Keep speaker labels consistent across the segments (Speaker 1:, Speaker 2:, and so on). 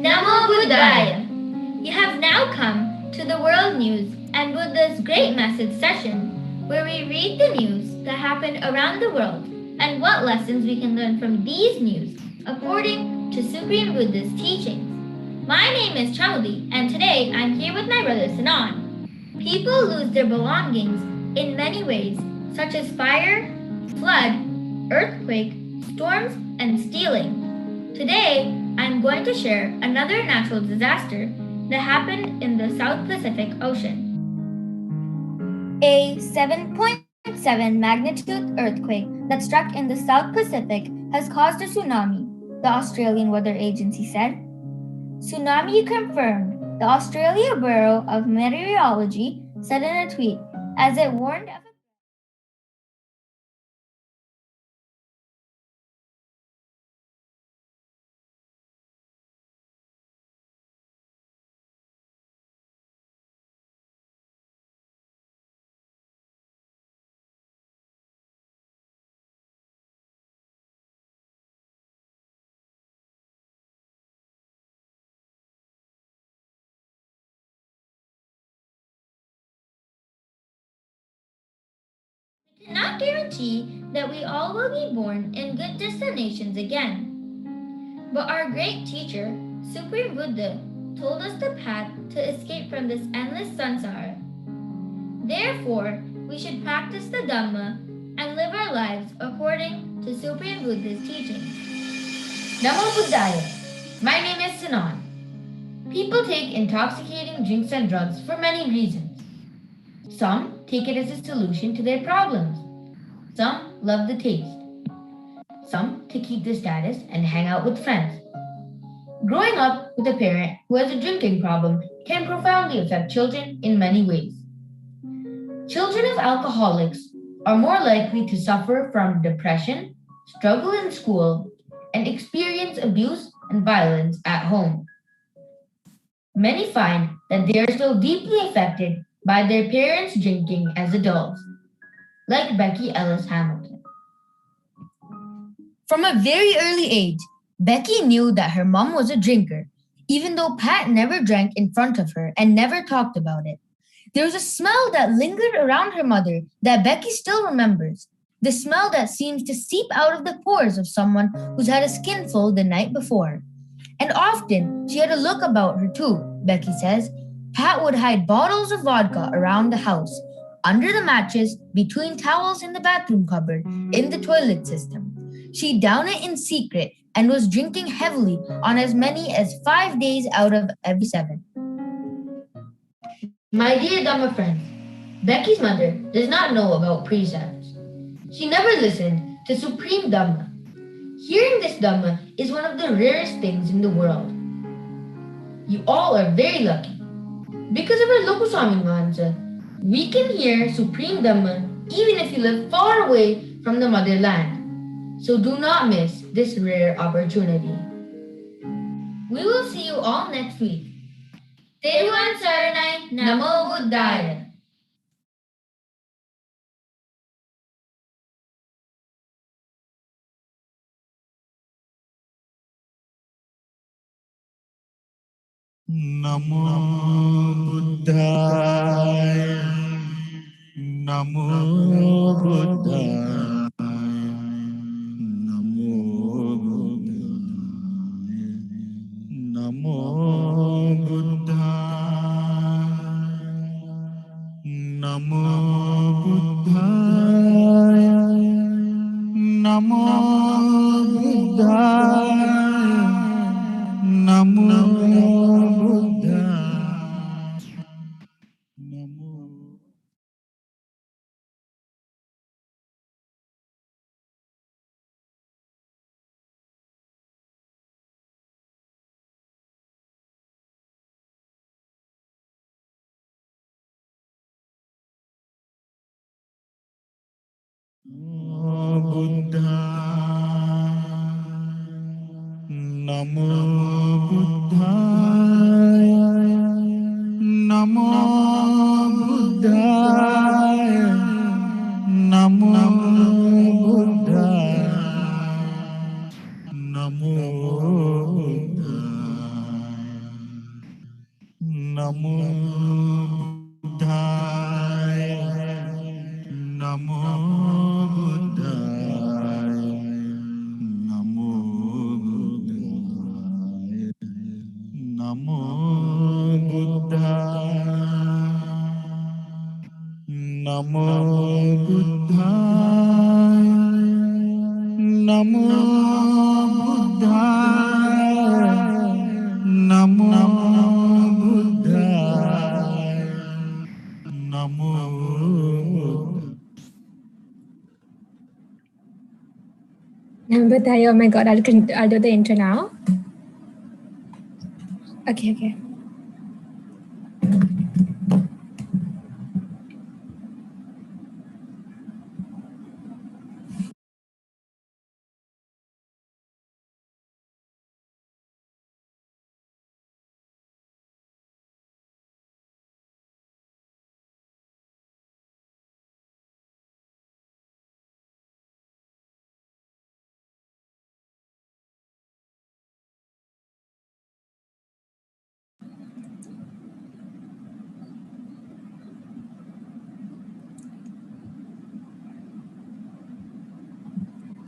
Speaker 1: Namo Buddhaya! You have now come to the World News and Buddha's Great Message session, where we read the news that happened around the world and what lessons we can learn from these news according to Supreme Buddha's teachings. My name is Chamali, and today I'm here with my brother Sanan. People lose their belongings in many ways, such as fire, flood, earthquake, storms, and stealing. Today, I'm going to share another natural disaster that happened in the South Pacific Ocean. A 7.7 magnitude earthquake that struck in the South Pacific has caused a tsunami, the Australian Weather Agency said. Tsunami confirmed, the Australia Bureau of Meteorology said in a tweet, as it warned of We cannot guarantee that we all will be born in good destinations again. But our great teacher, Supreme Buddha, told us the path to escape from this endless samsara. Therefore, we should practice the Dhamma and live our lives according to Supreme Buddha's teachings. Namo Buddhaya. My name is Sanan. People take intoxicating drinks and drugs for many reasons. Some take it as a solution to their problems. Some love the taste. Some to keep the status and hang out with friends. Growing up with a parent who has a drinking problem can profoundly affect children in many ways. Children of alcoholics are more likely to suffer from depression, struggle in school, and experience abuse and violence at home. Many find that they are so deeply affected by their parents' drinking as adults, like Becky Ellis Hamilton. From a very early age, Becky knew that her mom was a drinker, even though Pat never drank in front of her and never talked about it. There was a smell that lingered around her mother that Becky still remembers. The smell that seems to seep out of the pores of someone who's had a skinful the night before. And often, she had a look about her too, Becky says. Pat would hide bottles of vodka around the house, under the mattress, between towels in the bathroom cupboard, in the toilet system. She'd down it in secret and was drinking heavily on as many as 5 days out of every 7. My dear Dhamma friends, Becky's mother does not know about precepts. She never listened to Supreme Dhamma. Hearing this Dhamma is one of the rarest things in the world. You all are very lucky. Because of our Lokuswami Mahansa, we can hear Supreme Dhamma even if you live far away from the motherland. So do not miss this rare opportunity. We will see you all next week. Teruvan Saranai, Namo Buddhaya.
Speaker 2: Namo Buddhaya. Namo Buddhaya. Namo Buddhaya. Namo Buddhaya. Namo Buddhaya. Namo Buddhaya. Namo Buddhaya. Namo Buddhaya. Namo Buddhaya. Namo Buddhaya. Namo Buddhaya. Namo Buddhaya. Namo Buddhaya. Namo Buddhaya. Namo Buddhaya. Namo Buddhaya. Namo Buddhaya. Namo Buddhaya. Namo Buddhaya. Namo Buddhaya.
Speaker 3: Namo Buddhaya. Oh my god, I'll do the intro now. Okay.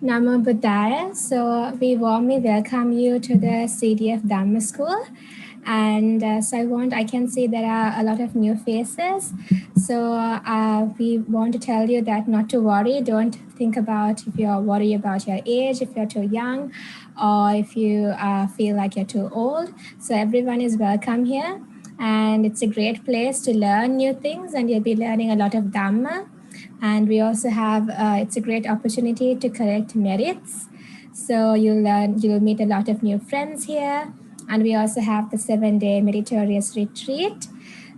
Speaker 3: Namo Buddhaya. So we warmly welcome you to the CDF Dhamma School. And I can see there are a lot of new faces. So we want to tell you that not to worry. Don't think about if you're worried about your age, if you're too young, or if you feel like you're too old. So everyone is welcome here. And it's a great place to learn new things, and you'll be learning a lot of Dhamma. And we also have, it's a great opportunity to collect merits. So you'll meet a lot of new friends here. And we also have the 7-day meritorious retreat.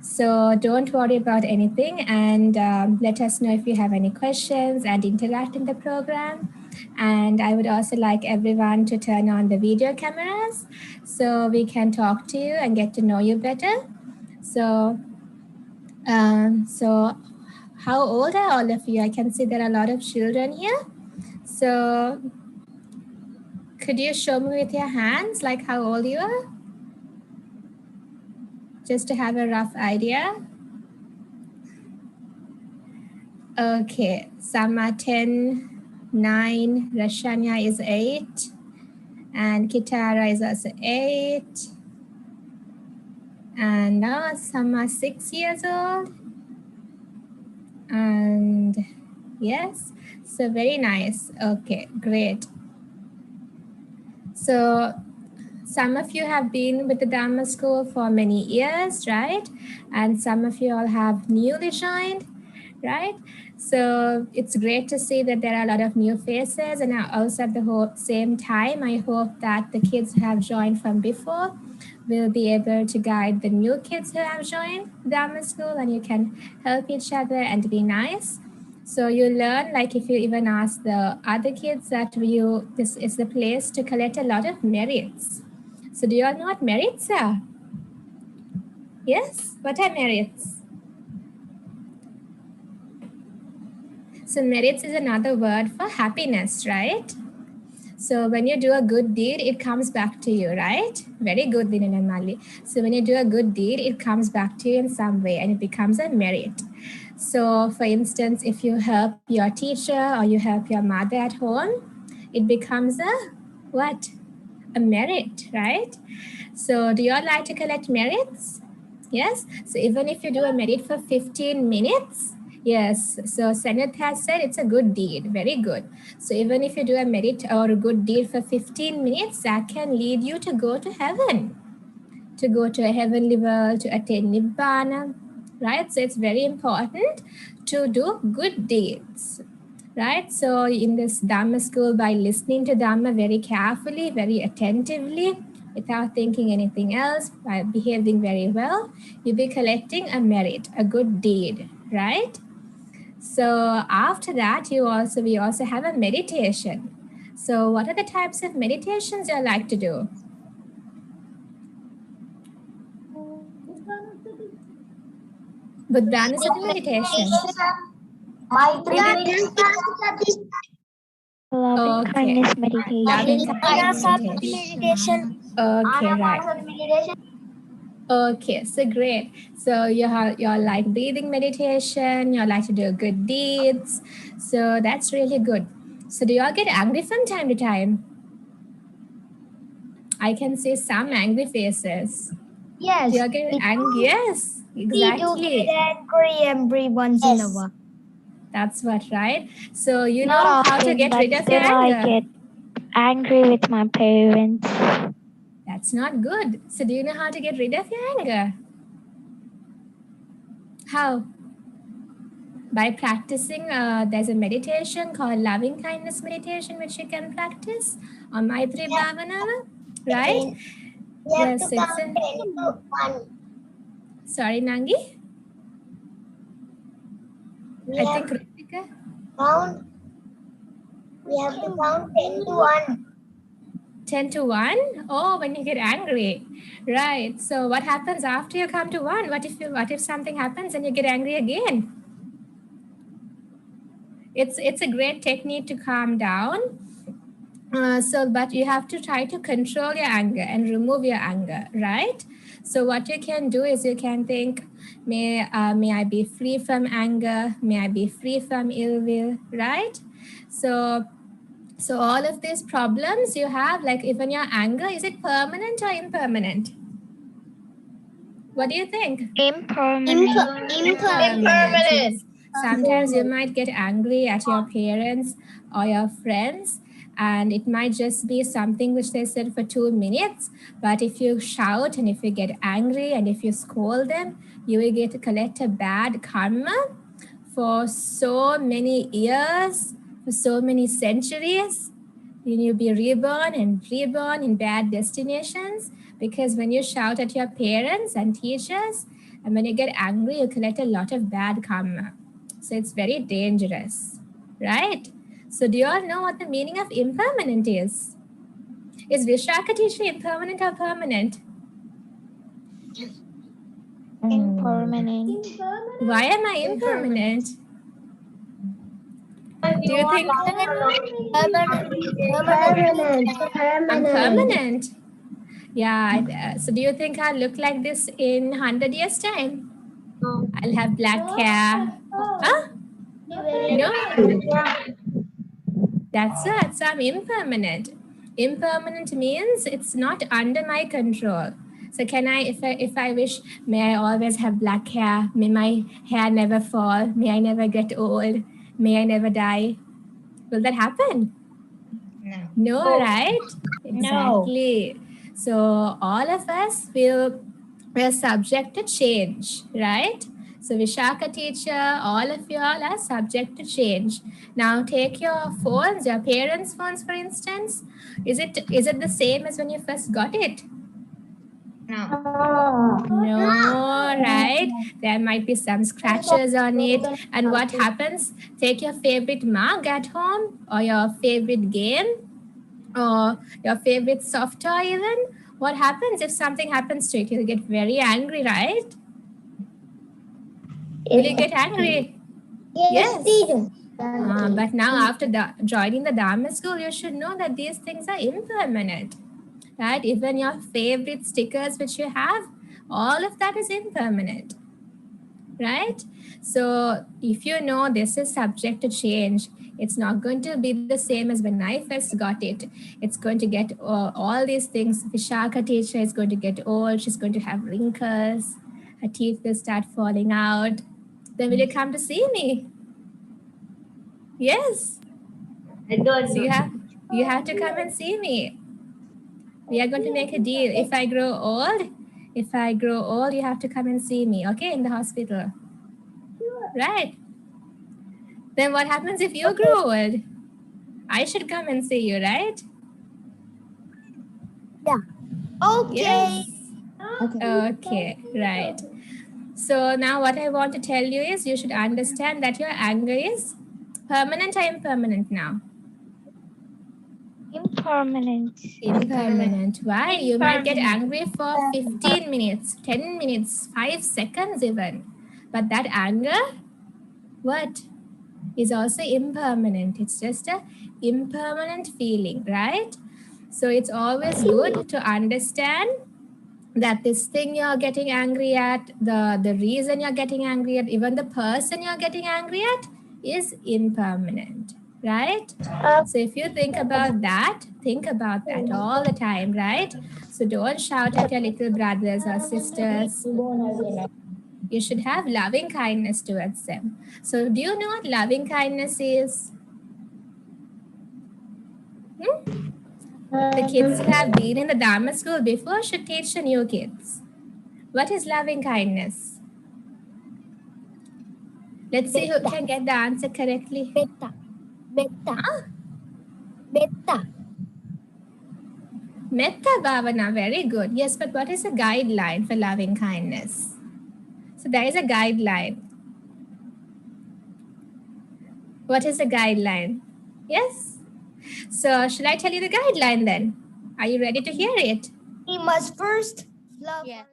Speaker 3: So don't worry about anything, and let us know if you have any questions and interact in the program. And I would also like everyone to turn on the video cameras so we can talk to you and get to know you better. So how old are all of you? I can see there are a lot of children here. So could you show me with your hands like how old you are? Just to have a rough idea. Okay, some are 10, 9, Rashanya is 8, and Kitara is also 8. And now some are 6 years old. And yes, so very nice. Okay, great. So some of you have been with the Dhamma school for many years, right? And some of you all have newly joined, right? So it's great to see that there are a lot of new faces, and also at the same time, I hope that the kids who have joined from before will be able to guide the new kids who have joined Dhamma school, and you can help each other and be nice. So you learn, like if you even ask the other kids that this is the place to collect a lot of merits. So do you all know what merits are? Yes? What are merits? So merits is another word for happiness, right? So when you do a good deed, it comes back to you, right? Very good, Dinan and Mali. So when you do a good deed, it comes back to you in some way and it becomes a merit. So for instance, if you help your teacher or you help your mother at home, it becomes a what? A merit, right? So do you all like to collect merits? Yes. So even if you do a merit for 15 minutes, yes. So Senate has said it's a good deed. Very good. So even if you do a merit or a good deed for 15 minutes, that can lead you to go to heaven, to go to a heavenly world, to attain Nibbana, right? So it's very important to do good deeds, right? So in this Dhamma school, by listening to Dhamma very carefully, very attentively, without thinking anything else, by behaving very well, you'll be collecting a merit, a good deed, right? So after that, we also have a meditation. So what are the types of meditations you like to do? Buddhanussati meditation.
Speaker 4: Loving
Speaker 3: Okay.
Speaker 4: kindness meditation.
Speaker 3: Loving kindness meditation. Okay, right. Okay, so great. So you're like breathing meditation, you like to do good deeds. So that's really good. So do you all get angry from time to time? I can see some angry faces.
Speaker 1: Yes.
Speaker 3: Do you all get angry? Yes, exactly.
Speaker 1: We do get angry every once in a while.
Speaker 3: That's what, right? So you
Speaker 4: Not
Speaker 3: know how to
Speaker 4: often,
Speaker 3: get
Speaker 4: but
Speaker 3: rid of your
Speaker 4: still I
Speaker 3: anger.
Speaker 4: get angry with my parents.
Speaker 3: That's not good. So do you know how to get rid of your anger? How? By practicing, there's a meditation called loving kindness meditation, which you can practice on Maitri Bhavana, right? Yes, it's a... Sorry, Nangi? I think Ritika?
Speaker 1: We have to count 10 to 1.
Speaker 3: 10 to 1? Oh, when you get angry. Right. So what happens after you come to 1? What if something happens and you get angry again? It's a great technique to calm down. But you have to try to control your anger and remove your anger, right? So what you can do is you can think, may I be free from anger? May I be free from ill will, right? So all of these problems you have, like even your anger, is it permanent or impermanent? What do you think?
Speaker 4: Impermanent.
Speaker 3: Impermanent. Sometimes you might get angry at your parents or your friends, and it might just be something which they said for 2 minutes. But if you shout and if you get angry and if you scold them, you will get to collect a bad karma for so many years, for so many centuries. You'll be reborn and reborn in bad destinations, because when you shout at your parents and teachers, and when you get angry, you collect a lot of bad karma. So it's very dangerous, right? So do you all know what the meaning of impermanent is? Is Vishaka teacher impermanent or permanent?
Speaker 4: Impermanent.
Speaker 3: Why am I impermanent? Do you think I'm permanent? Yeah. So do you think I'll look like this in 100 years' time? I'll have black hair. Huh? No. That's it. So I'm impermanent. Impermanent means it's not under my control. So can I, if I wish, may I always have black hair? May my hair never fall? May I never get old? May I never die? Will that happen? No, right? Exactly. So all of us we're subject to change, right? So Vishaka teacher, all of you all are subject to change. Now take your phones, your parents' phones, for instance. Is it the same as when you first got it? No, right? There might be some scratches on it. And what happens? Take your favorite mug at home or your favorite game or your favorite soft toy even. What happens if something happens to it? You'll get very angry, right? Will you get angry? Yes. But now after joining the Dhamma school, you should know that these things are impermanent, right? Even your favorite stickers which you have, all of that is impermanent, right? So if you know this is subject to change, it's not going to be the same as when I first got it. It's going to get all these things. Vishaka teacher is going to get old. She's going to have wrinkles. Her teeth will start falling out. Then will you come to see me? Yes. So you have to come and see me. We are going to make a deal. If I grow old, you have to come and see me, okay, in the hospital. Right. Then what happens if you grow old? I should come and see you, right?
Speaker 1: Yeah. Okay.
Speaker 3: Yes. Okay, right. So now what I want to tell you is you should understand that your anger is permanent or impermanent now?
Speaker 4: Impermanent.
Speaker 3: Impermanent. Why? You might get angry for 15 minutes, 10 minutes, 5 seconds even. But that anger, what? Is also impermanent. It's just a impermanent feeling, right? So it's always good to understand that this thing you're getting angry at, the reason you're getting angry at, even the person you're getting angry at is impermanent, right? So if you think about that all the time, right? So don't shout at your little brothers or sisters. You should have loving kindness towards them. So do you know what loving kindness is? The kids who have been in the Dhamma school before should teach the new kids. What is loving kindness? Let's see who can get the answer correctly.
Speaker 5: Metta. Metta.
Speaker 3: Huh?
Speaker 5: Metta.
Speaker 3: Metta Bhavana, very good. Yes, but what is a guideline for loving kindness? So there is a guideline. What is the guideline? Yes? So should I tell you the guideline then? Are you ready to hear it?
Speaker 5: We must first love.
Speaker 4: Yes.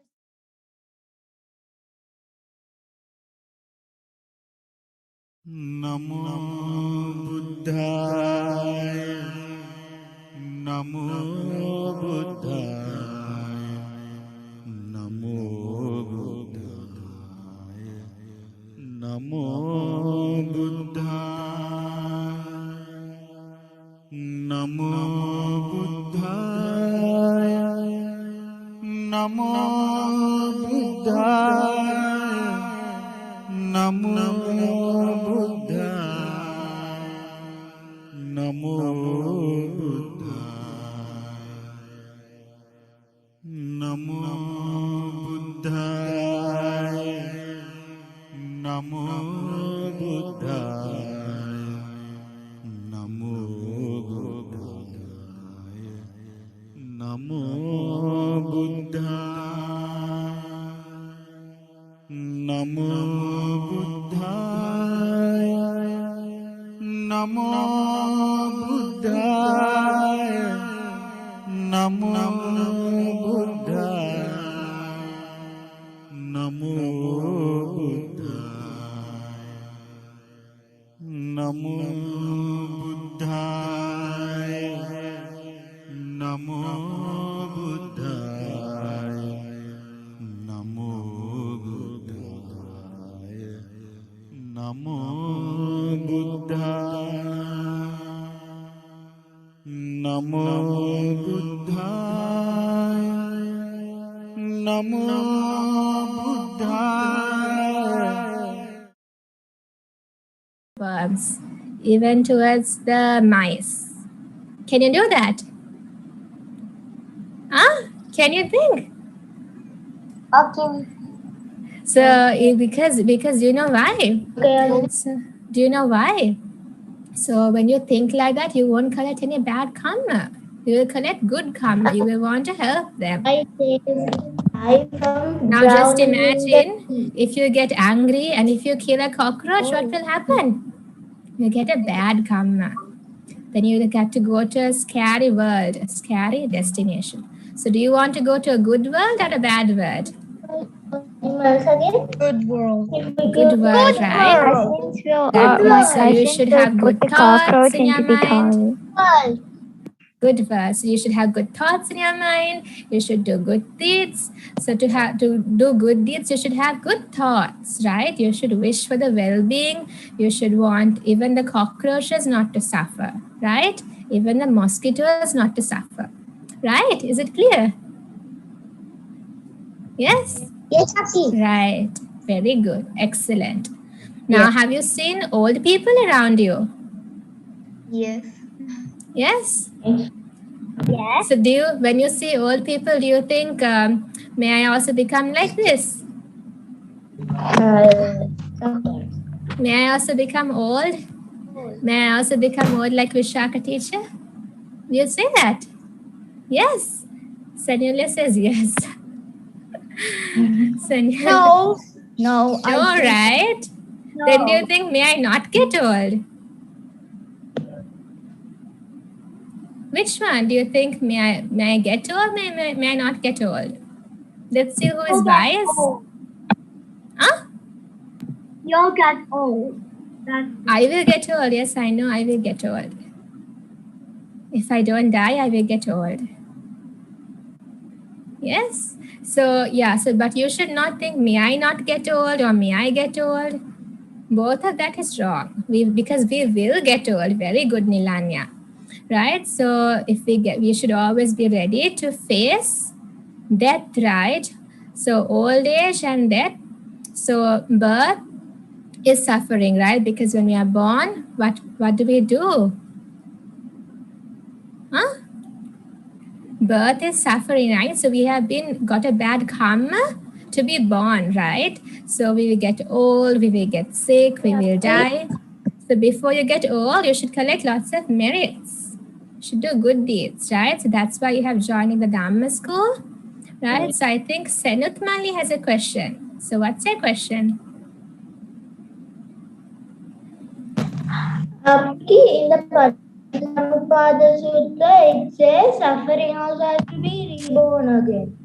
Speaker 2: Namo Buddhaya, Namo Buddhaya, Namo Buddhaya, Namo Buddhaya, Namo Buddhaya, Namo Buddhaya, Namo Namo Buddhaya, Namo Buddhaya, Namo Buddhaya, Namo Buddhaya, Namo Buddhaya, Namo Buddhaya, Namo Buddhaya, Namo Buddhaya, Namo Buddhaya, Namo Buddhaya, Namo Buddhaya, Namo Buddhaya, Namo Buddhaya, Namo Buddhaya.
Speaker 3: Verbs, even towards the mice. Can you do that? Huh? Can you think?
Speaker 5: Okay.
Speaker 3: So because you know why? So, do you know why? So when you think like that, you won't collect any bad karma. You will collect good karma. You will want to help them. Now just imagine if you get angry and if you kill a cockroach, what will happen? You get a bad karma. Then you get to go to a scary world, a scary destination. So do you want to go to a good world or a bad world?
Speaker 5: Good world.
Speaker 3: Good world, right? That means so you should have good thoughts in your mind. Good verse. You should have good thoughts in your mind. You should do good deeds. So to do good deeds, you should have good thoughts, right? You should wish for the well-being. You should want even the cockroaches not to suffer, right? Even the mosquitoes not to suffer, right? Is it clear? Yes?
Speaker 5: Yes, Auntie.
Speaker 3: Right. Very good. Excellent. Now, have you seen old people around you?
Speaker 5: Yes.
Speaker 3: Yes?
Speaker 5: Yes.
Speaker 3: So when you see old people, do you think, may I also become like this?
Speaker 5: Sometimes.
Speaker 3: May I also become old? May I also become old like Vishaka teacher? Do you say that? Yes. Sanula says yes. Sanula.
Speaker 5: No.
Speaker 3: No, right?
Speaker 5: No.
Speaker 3: Then do you think, may I not get old? Which one do you think, may I get old, may I not get old? Let's see who is biased. Huh?
Speaker 5: You'll get old.
Speaker 3: I will get old. Yes, I know I will get old. If I don't die, I will get old. Yes. So, yeah. So, but you should not think, may I not get old or may I get old? Both of that is wrong. Because we will get old. Very good, Nilanya. Right? So, if we should always be ready to face death, right? So, old age and death. So, birth is suffering, right? Because when we are born, what do we do? Huh? Birth is suffering, right? So we have got a bad karma to be born, right? So we will get old, we will get sick, we will die. So before you get old, you should collect lots of merits. You should do good deeds, right? So that's why you have joined in the Dhamma school, right? So I think Senut Mali has a question. So what's your question?
Speaker 5: In the Padma Sutta, it says suffering also has to be reborn again.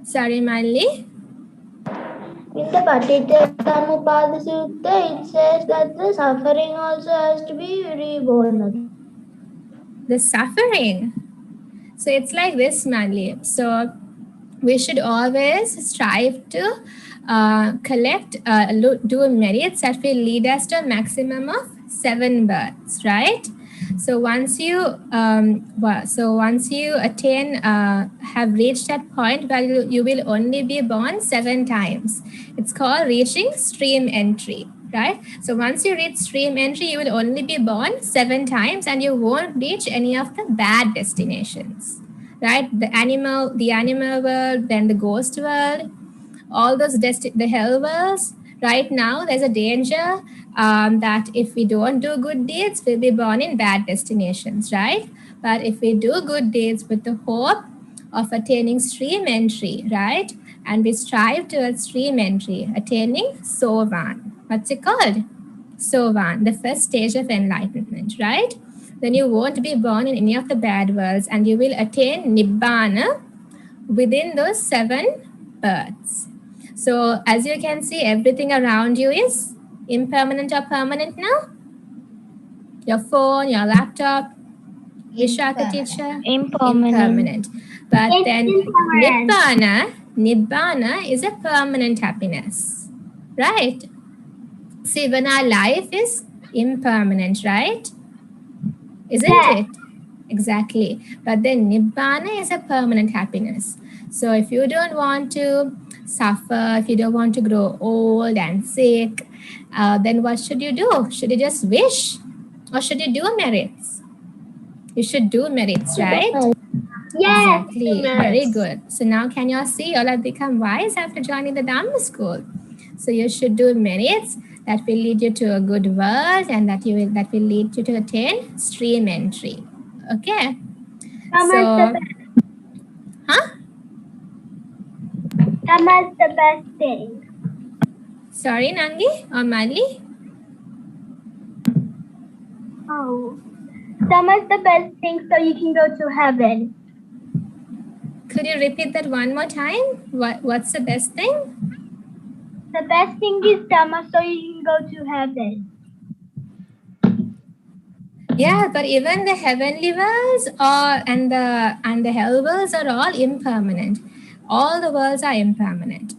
Speaker 3: Sorry, Mali.
Speaker 5: In the Patityasamuppada Sutta, it says that the suffering also has to be reborn again.
Speaker 3: The suffering. So it's like this, Mali. So we should always strive to do merits that will lead us to a maximum of 7 births, right? So once you attain, have reached that point where you will only be born 7 times. It's called reaching stream entry, right? So once you reach stream entry, you will only be born 7 times and you won't reach any of the bad destinations, right? The animal world, then the ghost world, all those the hell worlds. Right now, there's a danger that if we don't do good deeds, we'll be born in bad destinations, right? But if we do good deeds with the hope of attaining stream entry, right? And we strive towards stream entry, attaining Sovan. What's it called? Sovan, the first stage of enlightenment, right? Then you won't be born in any of the bad worlds and you will attain Nibbana within those 7 births. So as you can see, everything around you is impermanent or permanent now? Your phone, your laptop, Vishaka teacher? Impermanent. But
Speaker 5: It's
Speaker 3: then
Speaker 5: impermanent.
Speaker 3: Nibbana is a permanent happiness, right? See, when our life is impermanent, right? Isn't it? Exactly. But then Nibbana is a permanent happiness. So if you don't want to suffer, if you don't want to grow old and sick, then what should you do? Should you just wish? Or should you do merits? You should do merits, right?
Speaker 5: Yes.
Speaker 3: Exactly. Very good. So now can you all see you all have become wise after joining the Dhamma school? So you should do merits that will lead you to a good world and that will lead you to attain stream entry. Okay. So, huh?
Speaker 5: Dhamma's the best thing.
Speaker 3: Sorry, Nangi or Mali?
Speaker 5: Oh. Dhamma's the best thing so you can go to heaven.
Speaker 3: Could you repeat that one more time? What's the best thing?
Speaker 5: The best thing is Dhamma so you can go to heaven.
Speaker 3: Yeah, but even the heavenly worlds and the hell worlds are all impermanent. All the worlds are impermanent.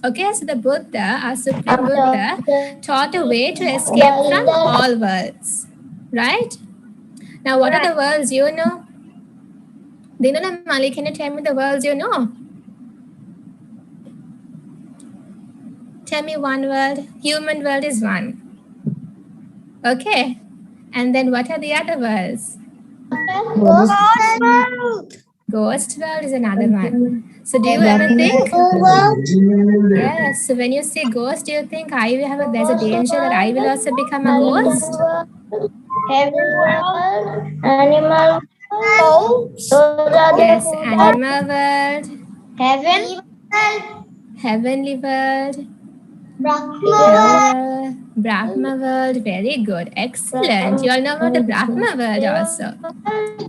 Speaker 3: Okay, so the Buddha, our Supreme Buddha, taught a way to escape from all worlds. Right? Now, what are the worlds you know? Dinana Mali, can you tell me the worlds you know? Tell me one world. Human world is one. Okay. And then what are the other worlds?
Speaker 5: Ghost world.
Speaker 3: Ghost world is another one. So do you ever think? Yes. So when you say ghost, do you think there's a danger that I will also become a ghost?
Speaker 5: Heaven world. Animal world.
Speaker 3: Yes, animal world.
Speaker 5: Heaven world.
Speaker 3: Heavenly world. Brahma world. Very good. Excellent. You all know about the Brahma world also.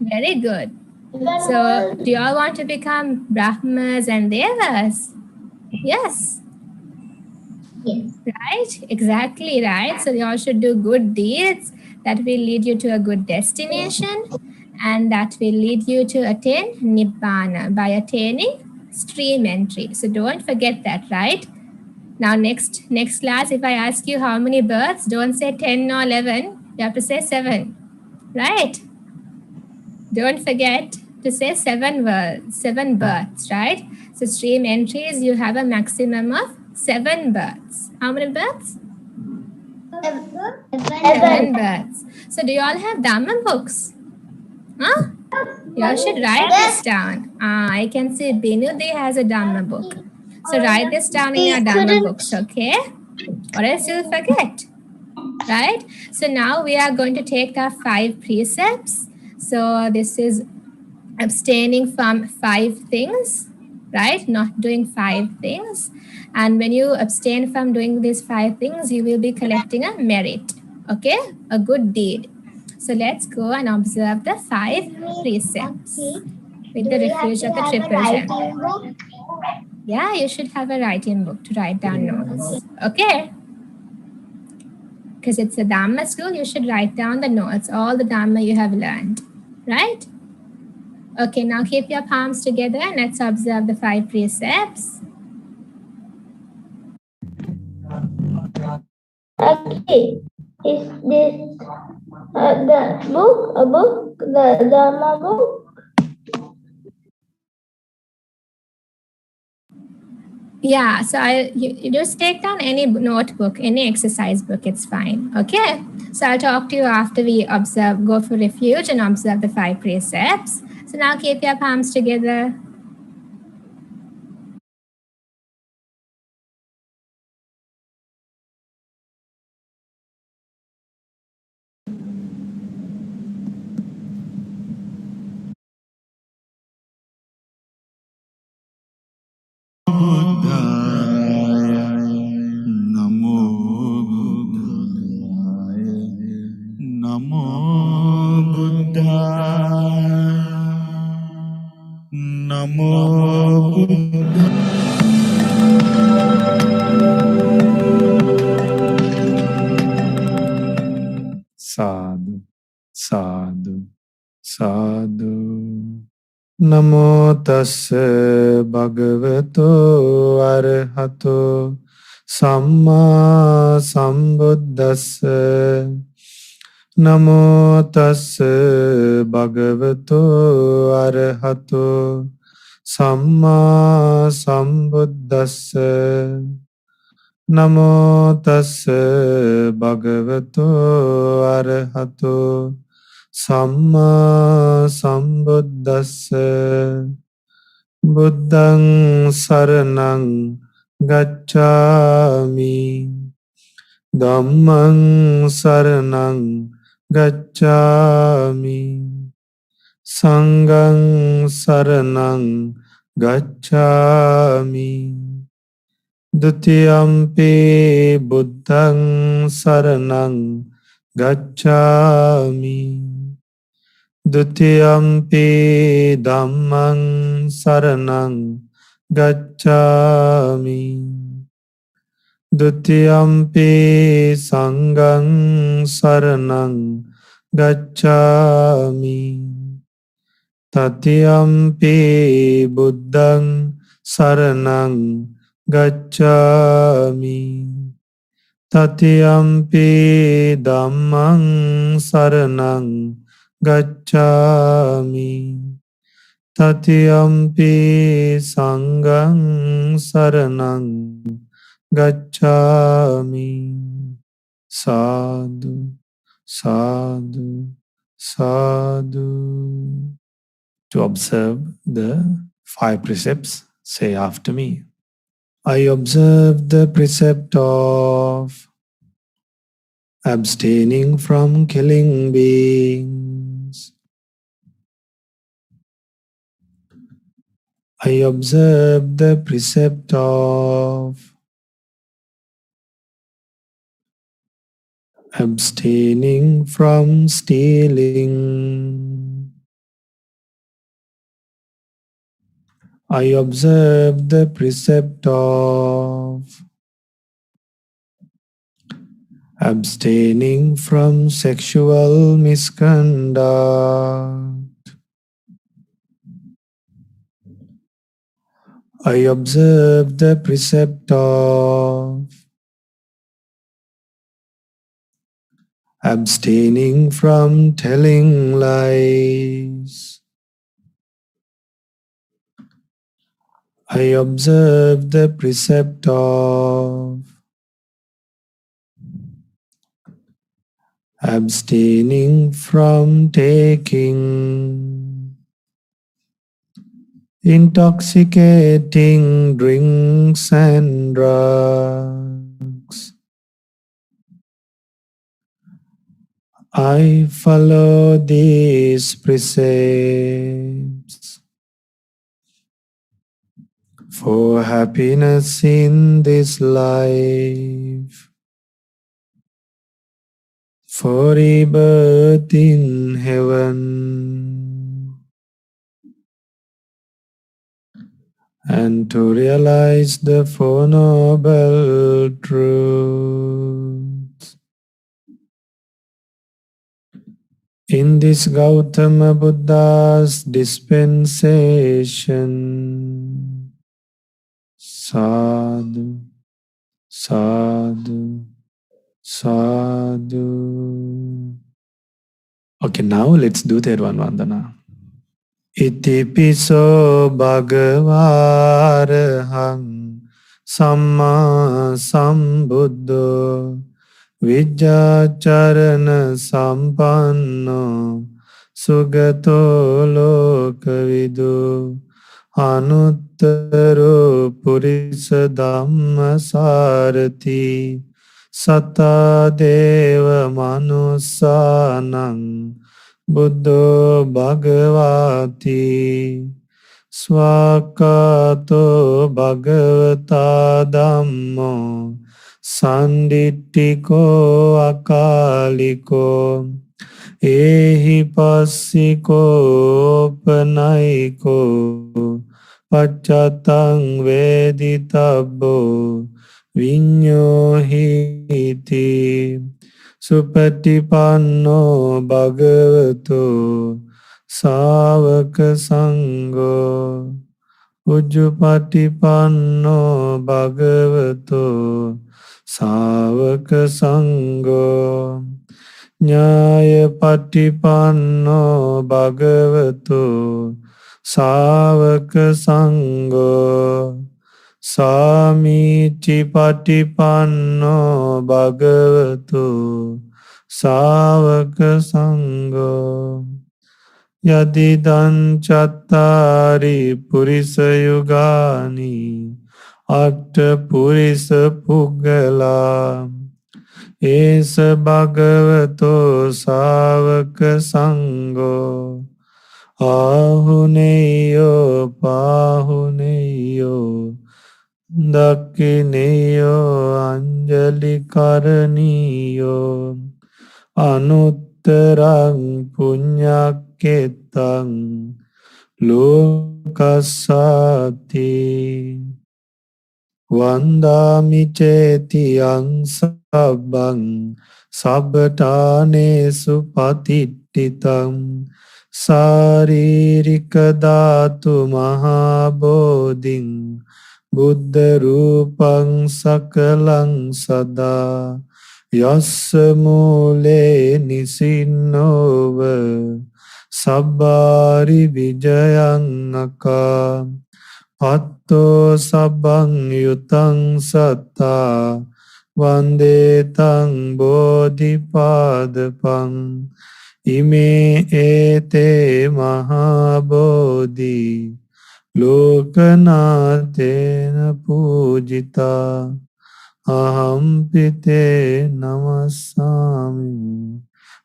Speaker 3: Very good. So do you all want to become Brahmas and Devas? Yes.
Speaker 5: Yes.
Speaker 3: Right? Exactly right. So you all should do good deeds that will lead you to a good destination and that will lead you to attain Nibbana by attaining stream entry. So don't forget that, right? Now next class, if I ask you how many births, don't say 10 or 11. You have to say 7. Right? Don't forget to say 7 births, right? So stream entries, you have a maximum of 7 births. How many births? 7 births. So do you all have Dhamma books? Huh? You all should write this down. I can see Binudi has a Dhamma book. So write this down in your Dhamma books, okay? Or else you'll forget. Right? So now we are going to take the 5 precepts. So this is abstaining from 5 things, right? Not doing 5 things. And when you abstain from doing these 5 things, you will be collecting a merit, okay? A good deed. So let's go and observe the 5 precepts with the refuge of the triple gem. Yeah, you should have a writing book to write down notes, okay? Because it's a Dhamma school, you should write down the notes, all the Dhamma you have learned, right? Okay, now keep your palms together and let's observe the 5 precepts.
Speaker 5: Okay, is this the book? A book? The Dharma book?
Speaker 3: Yeah, so you just take down any notebook, any exercise book, it's fine. Okay, so I'll talk to you after we observe, go for refuge and observe the 5 precepts. So now keep your palms together.
Speaker 2: Namo Buddhaya. Namo Buddhaya. Namo Buddhaya. Sadhu, sadhu, sadhu. Namo tassa bhagavato arahato samma sambuddhassa. Namo tassa bhagavato arahato samma sambuddhassa. Namo tassa bhagavato arahato Samma sambuddhassa. Buddhang saranang gacchami. Dhammang saranang gacchami. Sanghang saranang gacchami. Dutiyampi buddhang saranang gacchami. Dutiyampi dhammang saranang gacchami. Dutiyampi sanghang saranang gacchami. Tatiyampi buddhang saranang gacchami. Tatiyampi dhammang saranang gacchami. Tatiyampi sanghang saranang gacchami. Sadhu, sadhu, sadhu. To observe the 5 precepts, say after me. I observe the precept of abstaining from killing beings. I observe the precept of abstaining from stealing. I observe the precept of abstaining from sexual misconduct. I observe the precept of abstaining from telling lies. I observe the precept of abstaining from taking intoxicating drinks and drugs. I follow these precepts for happiness in this life, for rebirth in heaven, and to realize the Four Noble Truths. In this Gautama Buddha's dispensation, sadhu, sadhu, sadhu. Okay, now let's do Thirvan Vandana. Itipiso bhagavarahang samma sambuddho vijjacharana sampanno sugato lokavidu anuttaro purisa dhamma sarati sata deva manusanang Buddho Bhagavati Swakato Bhagavata Dhammo Sanditiko Akaliko Ehi Passiko Panaiko Pachatang Veditabbo Vinyohiti Supatipanno Bhagavato Savaka Sangho Ujjupatipanno Bhagavato Savaka Sangho Nyaya Patipanno Bhagavato Savaka Sangho Samiti Patipanno Bhagavato Savaka Sangho Yadidan Chattari Purisa Yugani Atta Purisa Puggala Esa Bhagavato Savaka Sangho Ahuneyo Pahuneyo Dakkineyo Anjali Karaniyo Anuttarang Punyaketang Lokasati Vandami Cheti Sabbang Sabbatane Supatittitam Saririka Dhatu Mahabodhing Buddha Rupang Sakalang Sada Yassa Mule Nisinova Sabbari Vijayang Aka Patto Sabbang Yutang Satta Vande Tang Bodhipadapang Ime ete mahabodhi Lokanatena pujita Aham pite namasami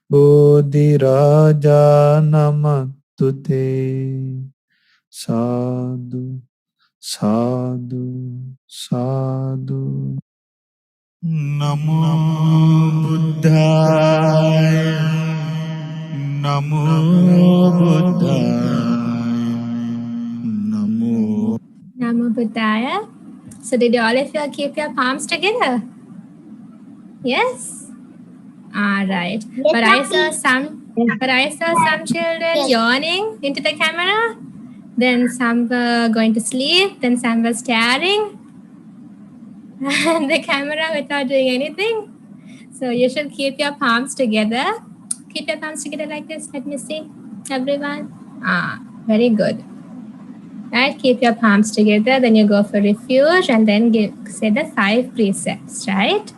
Speaker 2: Bodhi raja namatute Sadhu, sadhu, sadhu
Speaker 6: Namo Buddhaya Namo Buddhaya Namo
Speaker 3: Namo Buddhaya. So did all of you keep your palms together? Yes? All right.
Speaker 5: Yes,
Speaker 3: But I saw
Speaker 5: Auntie.
Speaker 3: some children
Speaker 5: Yes.
Speaker 3: yawning into the camera. Then some were going to sleep. Then some were staring at the camera without doing anything. So you should keep your palms together. Keep your palms together like this. Let me see. Everyone. Very good. Right? Keep your palms together. Then you go for refuge and then say the 5 precepts, right?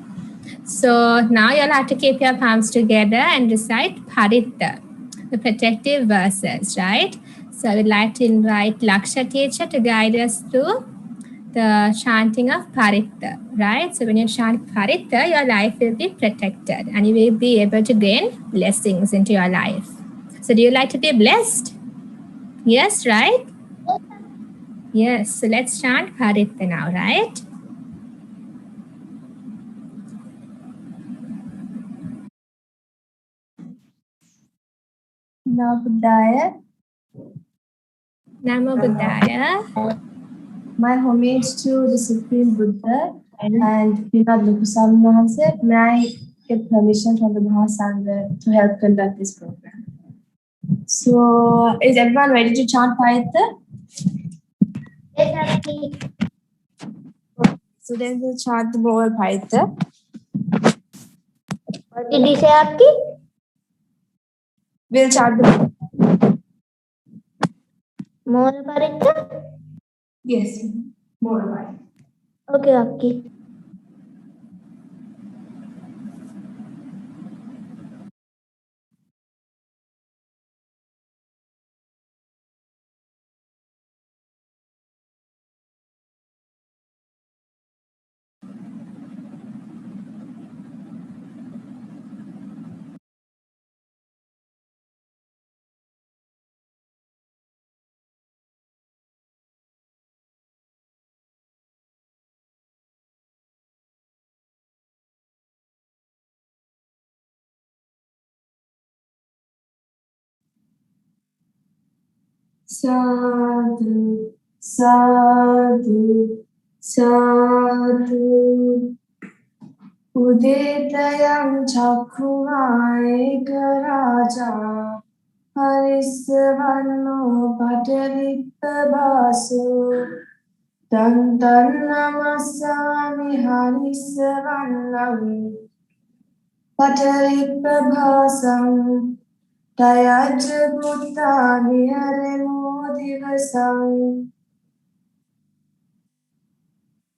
Speaker 3: So now you'll have to keep your palms together and recite Paritta, the protective verses, right? So I would like to invite Laksha teacher to guide us through the chanting of Paritta, right? So when you chant Paritta, your life will be protected and you will be able to gain blessings into your life. So do you like to be blessed? Yes, right? Yes, so let's chant Paritta now, right?
Speaker 1: Namo Buddhaya.
Speaker 3: Namo Buddhaya.
Speaker 1: My homage to the Supreme Buddha and Vinod Lukusami Mahanse. May I get permission from the Mahasangha to help conduct this program? So, is everyone ready to chant Paritta?
Speaker 5: Yes, Auntie.
Speaker 1: So then we'll chant the Moral Paritta.
Speaker 5: What did you say, Auntie?
Speaker 1: We'll chant the
Speaker 5: More Paritta?
Speaker 1: yes, Moral Paritta.
Speaker 5: Okay, Auntie.
Speaker 1: Sadhu, sadhu, sadhu. Uditayam chakkhunai garaja harisvanno patarippavaso tantan namasami harisvannam patarippavasam tayaja buddha viharemo divasam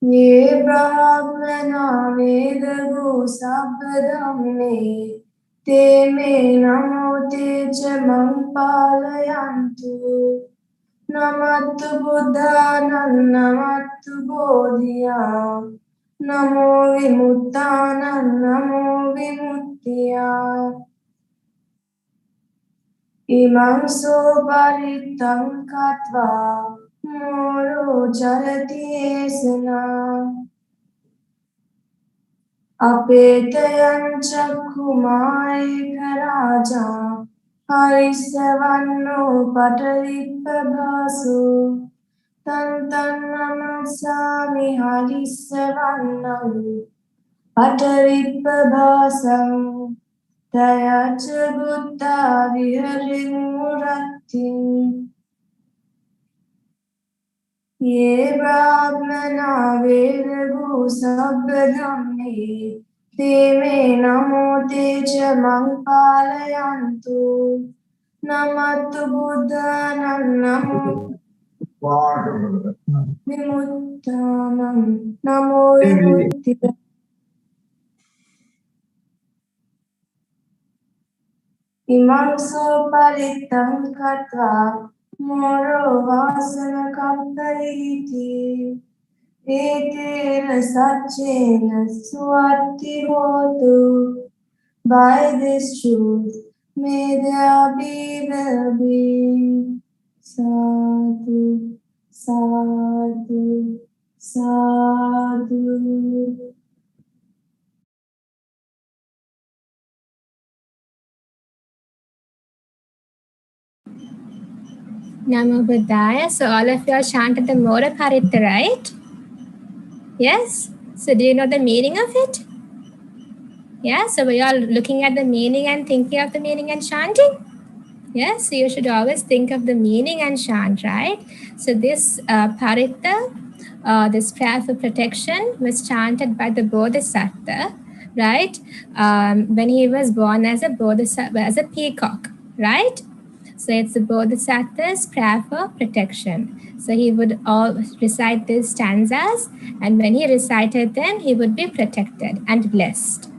Speaker 1: ये ब्राह्मणा वेदगो सापदम्मे ते मे नमो ते च मं पालयन्तु नमस्तु बुद्धानं नमस्तु बोधिया नमो विमुक्तानं नमो विमुक्त्या इमं सोपरितं कृत्वा मोरो चरति येषुना अपेतयं चक्षुमायिकराजा हरिस्रवन्नो पटरिप्रभासो तं नमस्सामि हरिस्रवन्नं पटरिप्रभासं तया च बुद्धा विहरिमुरक्तिम् ये ब्राह्मणा वेदगो सब्रह्मे ते मे नमो ते च मं पालयन्तु नमस्तु बुद्धानं नमो विमुक्तानं नमो विमुक्त्यै इमं सोपरितं कृत्वा मोरो वासनकम्परीति एतेन सच्चेन स्वस्ति होतु. By this truth, may there be well-being. Sadhu, sadhu, sadhu.
Speaker 3: Namo Buddhaya. So all of you are chanted the Mora Paritta, right? Yes? So do you know the meaning of it? Yeah, so we are looking at the meaning and thinking of the meaning and chanting. Yes, so you should always think of the meaning and chant, right? So this Parita, this prayer for protection was chanted by the Bodhisattva, right? When he was born as a Bodhisattva, as a peacock, right? So it's the Bodhisattva's prayer for protection. So he would all recite these stanzas, and when he recited them, he would be protected and blessed,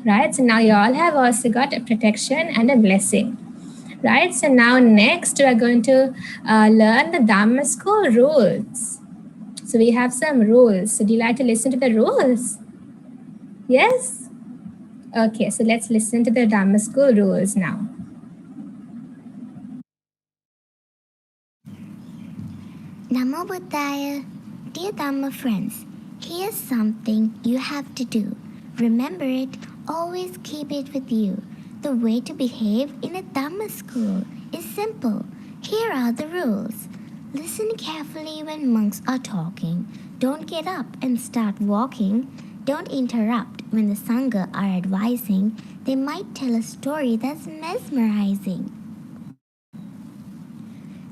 Speaker 3: right? So now you all have also got a protection and a blessing, right? So now next we are going to learn the Dhamma school rules. So we have some rules. So do you like to listen to the rules? Yes? Okay, so let's listen to the Dhamma school rules now.
Speaker 7: Namo Buddhaya. Dear Dhamma friends, here's something you have to do. Remember it, always keep it with you. The way to behave in a Dhamma school is simple. Here are the rules. Listen carefully when monks are talking. Don't get up and start walking. Don't interrupt when the Sangha are advising. They might tell a story that's mesmerizing.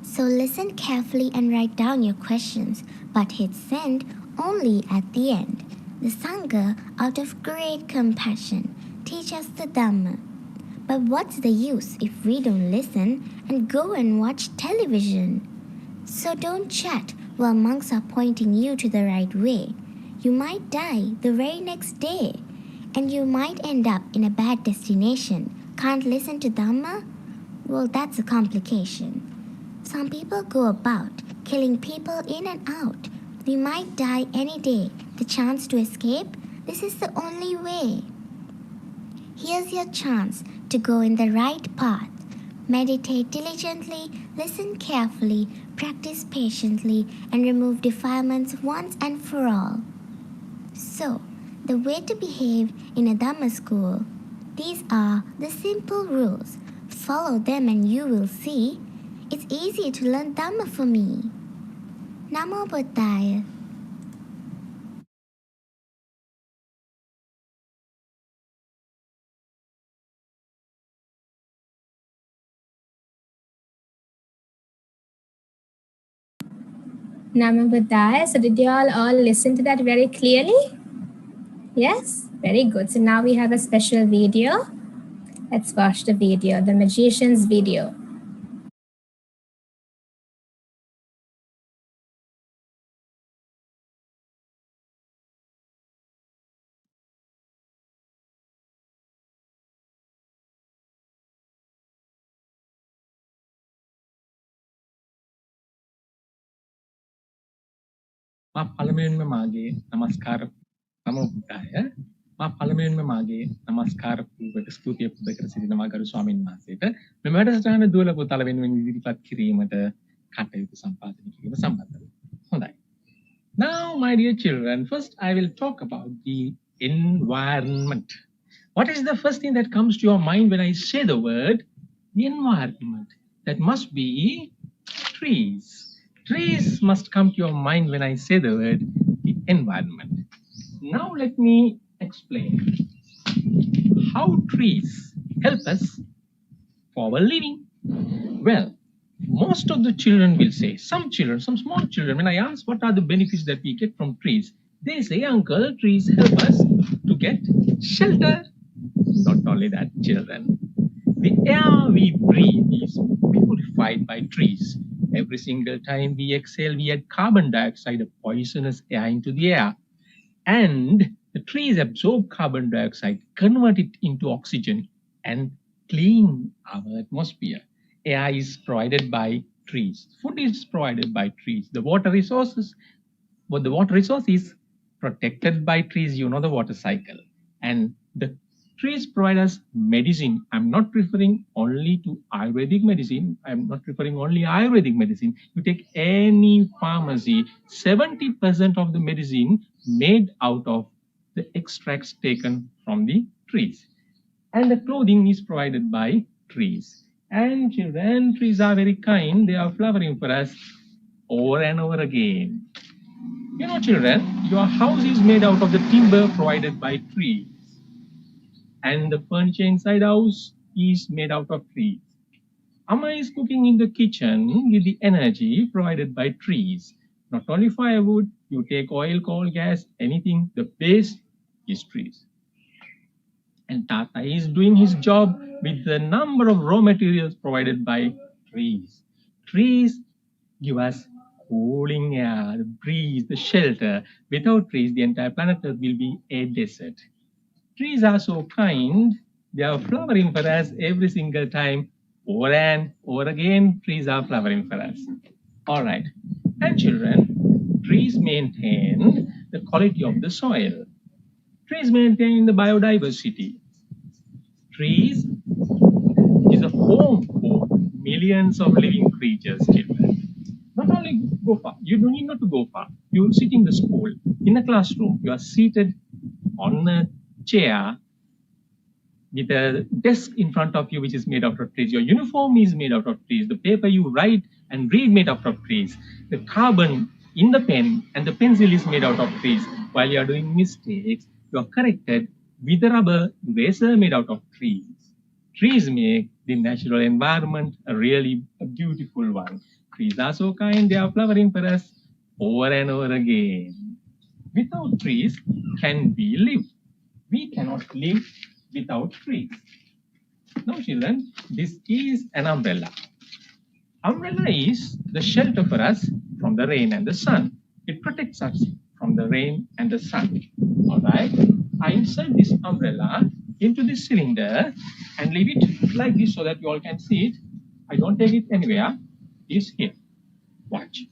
Speaker 7: So listen carefully and write down your questions, but hit send only at the end. The Sangha, out of great compassion, teach us the Dhamma. But what's the use if we don't listen and go and watch television? So don't chat while monks are pointing you to the right way. You might die the very next day, and you might end up in a bad destination. Can't listen to Dhamma? Well, that's a complication. Some people go about killing people in and out. We might die any day. The chance to escape? This is the only way. Here's your chance to go in the right path. Meditate diligently, listen carefully, practice patiently, and remove defilements once and for all. So, the way to behave in a Dhamma school. These are the simple rules. Follow them and you will see. It's easy to learn Dhamma for me. Namo Buddhaya.
Speaker 3: Namo Buddhaya. So did you all listen to that very clearly? Yes? Very good. So now we have a special video. Let's watch the video, the magician's video.
Speaker 8: පළමුවෙන්ම මාගේ නමස්කාර නමෝ බුද්ධාය පළමුවෙන්ම මාගේ නමස්කාර පූර්වක ස්තුතිය පුද කර සිටිනවා ගරු ස්වාමීන් වහන්සේට මෙම වැඩසටහන දුවල පුතල වෙනුවෙන් ඉදිරිපත් කිරීමට කටයුතු සම්පාදනය කිරීම සම්බන්ධව හොඳයි. Now my dear children, first I will talk about the environment. What is the first thing that comes to your mind when I say the word environment? That must be trees. Trees must come to your mind when I say the word the environment. Now let me explain how trees help us for our living. Well, most of the children will say, some children, some small children, when I ask what are the benefits that we get from trees, they say, uncle, trees help us to get shelter. Not only that, children, the air we breathe is purified by trees. Every single time we exhale, we add carbon dioxide, a poisonous air, into the air. And the trees absorb carbon dioxide, convert it into oxygen, and clean our atmosphere. Air is provided by trees. Food is provided by trees. The water resources, but the water resource is protected by trees. You know the water cycle. And the trees provide us medicine. I'm not referring only to Ayurvedic medicine. I'm not referring only Ayurvedic medicine. You take any pharmacy, 70% of the medicine made out of the extracts taken from the trees. And the clothing is provided by trees. And children, trees are very kind. They are flowering for us over and over again. Children, your house is made out of the timber provided by trees. and the furniture inside house is made out of trees. Amma is cooking in the kitchen with the energy provided by trees. Not only firewood, you take oil, coal, gas, anything, the base is trees. And Tata is doing his job with the number of raw materials provided by trees. Trees give us cooling air, the breeze, the shelter. Without trees, the entire planet Earth will be a desert. Trees are so kind, they are flowering for us every single time. Over and over again, trees are flowering for us. All right. And children, trees maintain the quality of the soil. Trees maintain the biodiversity. Trees is a home for millions of living creatures, children. Not only go far, you don't need not to go far. You sit in the school, in a classroom, you are seated on a chair with a desk in front of you which is made out of trees. Your uniform is made out of trees. The paper you write and read made out of trees. The carbon in the pen and the pencil is made out of trees. While you are doing mistakes, you are corrected with a rubber eraser made out of trees. Trees make the natural environment a really beautiful one. Trees are so kind, they are flowering for us over and over again. Without trees, can we live? We cannot live without trees. Now, children, this is an umbrella. Umbrella is the shelter for us from the rain and the sun. It protects us from the rain and the sun. All right. I insert this umbrella into this cylinder and leave it like this so that you all can see it. I don't take it anywhere. It's here. Watch.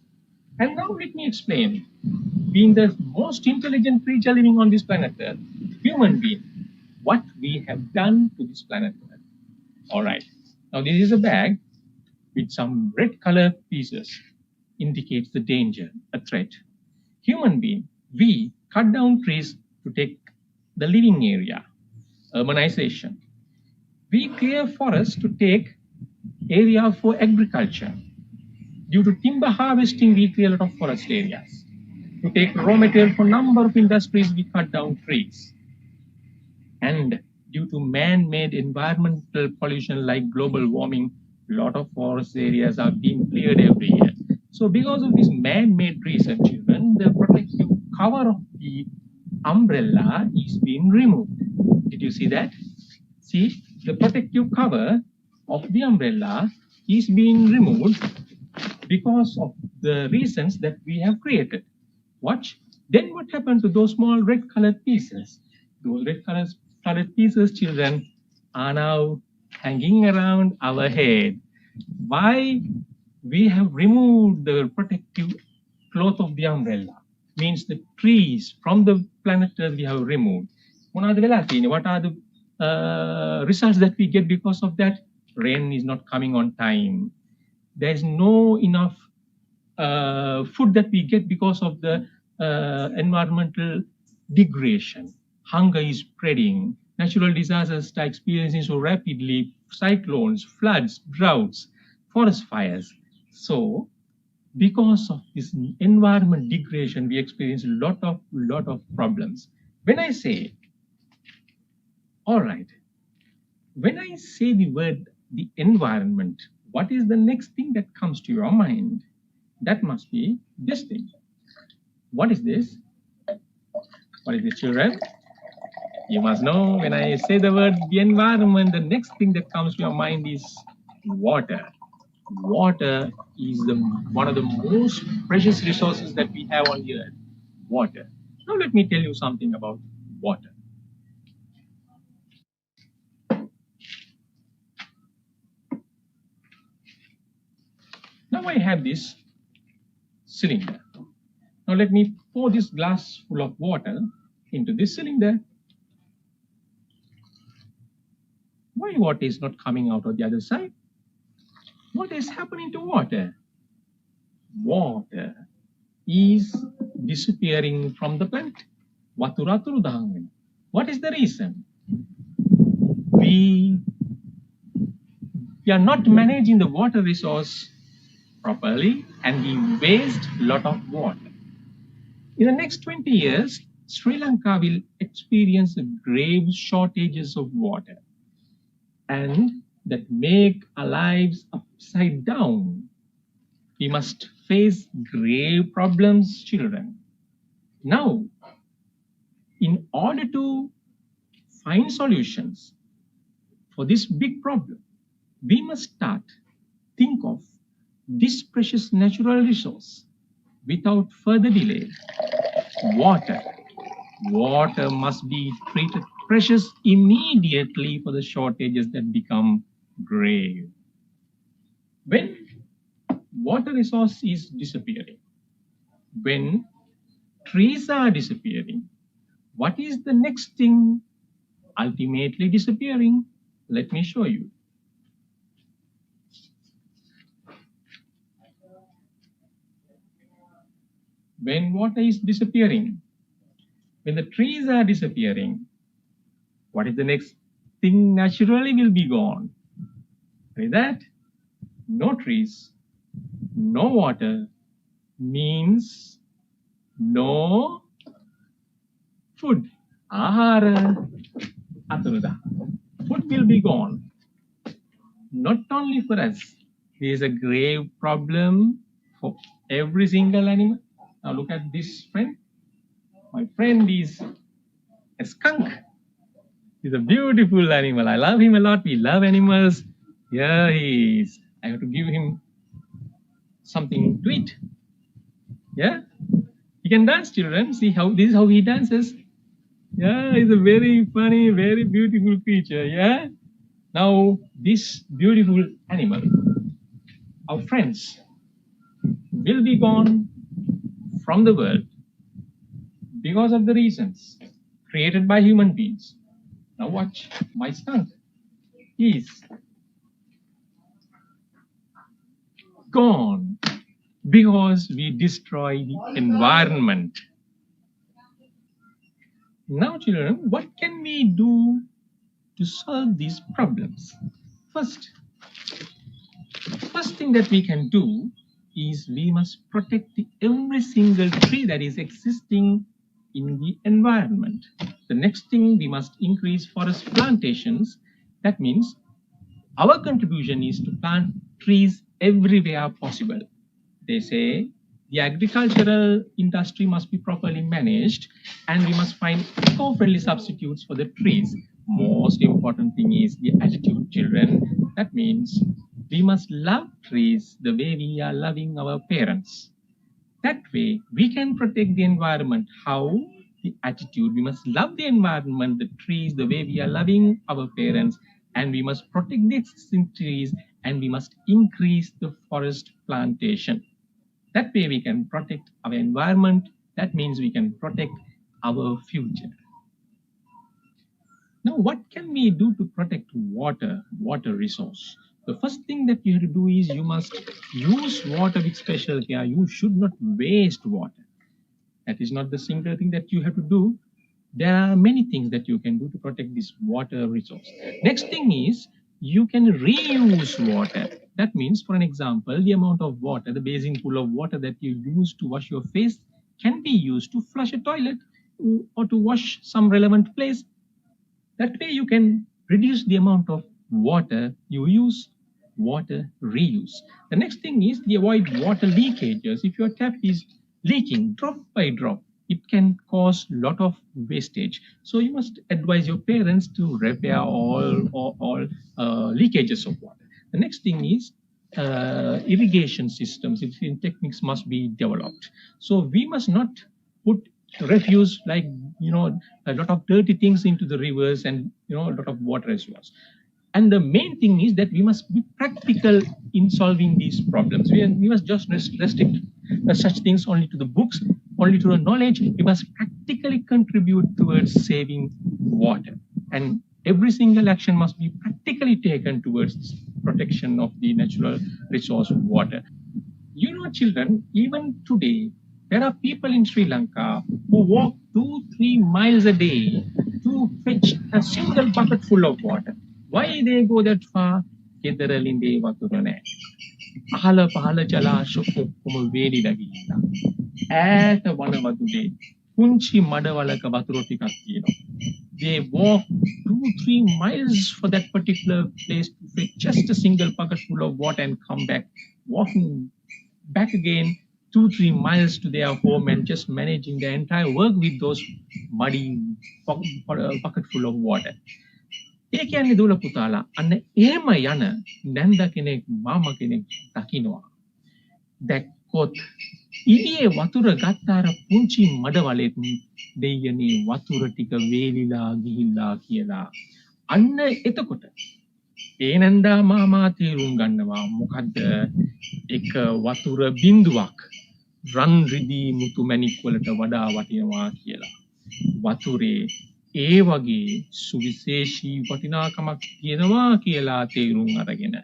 Speaker 8: And now let me explain. Being the most intelligent creature living on this planet Earth, human being, what we have done to this planet Earth. All right. Now this is a bag with some red color pieces, indicates the danger, a threat. Human being, we cut down trees to take the living area, urbanization. We clear forests to take area for agriculture. Due to timber harvesting, we clear a lot of forest areas. To take raw material for number of industries, we cut down trees. And due to man-made environmental pollution like global warming, a lot of forest areas are being cleared every year. So because of this man-made reason, children, the protective cover of the umbrella is being removed. Did you see that? See, the protective cover of the umbrella is being removed because of the reasons that we have created. Watch. Then what happened to those small red colored pieces? Those red colored pieces, children, are now hanging around our head. Why we have removed the protective cloth of the umbrella? Means the trees from the planet Earth we have removed. What are the results that we get because of that? Rain is not coming on time. There is no enough food that we get because of the environmental degradation. Hunger is spreading. Natural disasters are experiencing so rapidly. Cyclones, floods, droughts, forest fires. So, because of this environment degradation, we experience a lot of problems. When I say, all right, when I say the word the environment, what is the next thing that comes to your mind? That must be this thing. What is this? What is this, children? You must know when I say the word the environment, the next thing that comes to your mind is water. Water is one of the most precious resources that we have on the earth. Water. Now let me tell you something about water. Now I have this cylinder. Now let me pour this glass full of water into this cylinder. Why water is not coming out of the other side? What is happening to water? Water is disappearing from the planet. What is the reason? We are not managing the water resource properly and we waste a lot of water. In the next 20 years, Sri Lanka will experience grave shortages of water, and that make our lives upside down. We must face grave problems, children. Now, in order to find solutions for this big problem, we must think of this precious natural resource without further delay. Water. Water must be treated precious immediately for the shortages that become grave. When water resource is disappearing, when trees are disappearing, what is the next thing ultimately disappearing? Let me show you. When water is disappearing, when the trees are disappearing, what is the next thing naturally will be gone? With that, no trees, no water means no food. Ahara aturuda. Food will be gone. Not only for us, there is a grave problem for every single animal. Now look at this friend. My friend is a skunk. He's a beautiful animal. I love him a lot. We love animals. Here he is. I have to give him something to eat. Yeah? He can dance, children. See how this is how he dances. Yeah, he's a very funny, very beautiful creature. Yeah? Now, this beautiful animal, our friends, will be gone from the world because of the reasons created by human beings. Now watch my skunk. He's gone because we destroy the environment. Now, children, what can we do to solve these problems? First thing that we can do is we must protect every single tree that is existing in the environment. The next thing, we must increase forest plantations. That means our contribution is to plant trees everywhere possible. They say the agricultural industry must be properly managed and we must find eco-friendly substitutes for the trees. Most important thing is the attitude, children. That means we must love trees the way we are loving our parents. That way we can protect the environment. How? The attitude. We must love the environment, the trees, the way we are loving our parents, and we must protect the existing trees and we must increase the forest plantation. That way we can protect our environment. That means we can protect our future. Now, what can we do to protect water resource? The first thing that you have to do is you must use water with special care. You should not waste water. That is not the single thing that you have to do. There are many things that you can do to protect this water resource. Next thing is you can reuse water. That means, for an example, the amount of water, the basin full of water that you use to wash your face can be used to flush a toilet or to wash some relevant place. That way you can reduce the amount of water you use. Water reuse. The next thing is the avoid water leakages. If your tap is leaking drop by drop, it can cause a lot of wastage. So you must advise your parents to repair all leakages of water. The next thing is irrigation systems. Techniques must be developed. So we must not put refuse like a lot of dirty things into the rivers and a lot of water reservoirs. And the main thing is that we must be practical in solving these problems. We must just restrict such things only to the books, only to the knowledge. We must practically contribute towards saving water. And every single action must be practically taken towards protection of the natural resource of water. Children, even today, there are people in Sri Lanka who walk 2-3 miles a day to fetch a single bucket full of water. Why they go that far? Kedaralinde waturane. Pahala jala shukku kumu vedi lagi. At one of the පුංචි මඩවලක වතුර ටිකක් තියෙනවා. They walk 2-3 miles for that particular place to fetch just a single bucket full of water and come back, walking back again 2-3 miles to their home and just managing the entire work with those muddy bucket full of water. ඒ කියන්නේ දුවල පුතාලා අන්න එහෙම යන නැන්ද කෙනෙක් මාම කෙනෙක් දකින්නවා. දැක්කොත් ඊයේ වතුර ගත්තාර පුංචි මඩවලෙත් දෙයනේ වතුර ටික වේලිලා ගිහිල්ලා කියලා. අන්න එතකොට ඒ නන්දා මාමා තේරුම් ගන්නවා මොකද්ද එක වතුර බිඳුවක් රන් රිදී මුතු මැණික් වලට වඩා වටිනවා කියලා. වතුරේ ඒ වගේ සුවිශේෂී වටිනාකමක් තියෙනවා කියලා තේරුම් අරගෙන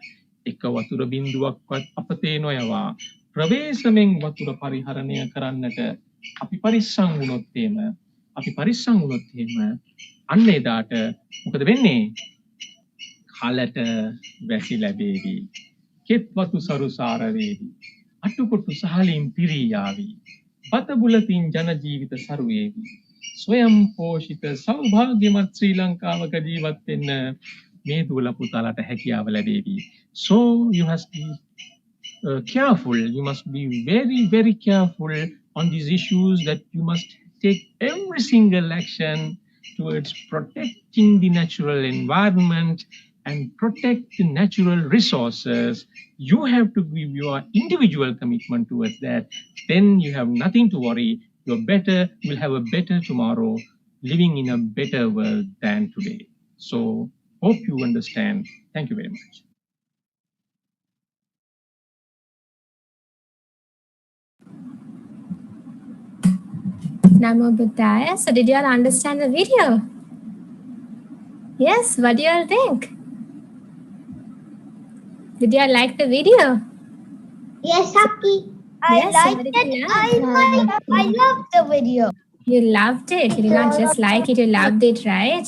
Speaker 8: එක වතුර බිඳුවක්වත් අපතේ නොයවා ප්‍රවේශමෙන් වතුර පරිහරණය කරන්නට අපි පරිස්සම් වුණොත් එහෙම අන්න එදාට මොකද වෙන්නේ? කලට වැසි ලැබේවි. කෙත් වතු සරුසාර වේවි. අටුකොටු සහලින් පිරී යාවි. බත බුලතින් ජන ජීවිත සරුවේවි. ස්වයං පෝෂිත සෞභාග්‍යමත් ශ්‍රී ලංකාවක ජීවත් වෙන්න මේ දුවල පුතාලට හැකියාව ලැබේවි. So you must be careful. You must be very, very careful on these issues, that you must take every single action towards protecting the natural environment and protect the natural resources. You have to give your individual commitment towards that. Then you have nothing to worry. You're better, you'll have a better tomorrow, living in a better world than today. So hope you understand. Thank you very much.
Speaker 3: Namo Buddhaya. So did you all understand the video? Yes, what do you all think? Did you all like the video?
Speaker 5: Yes, Saki. I
Speaker 3: Yes,
Speaker 5: liked
Speaker 3: somebody
Speaker 5: it.
Speaker 3: can
Speaker 5: I loved the video.
Speaker 3: You loved it. You did not just like it, you loved it, right?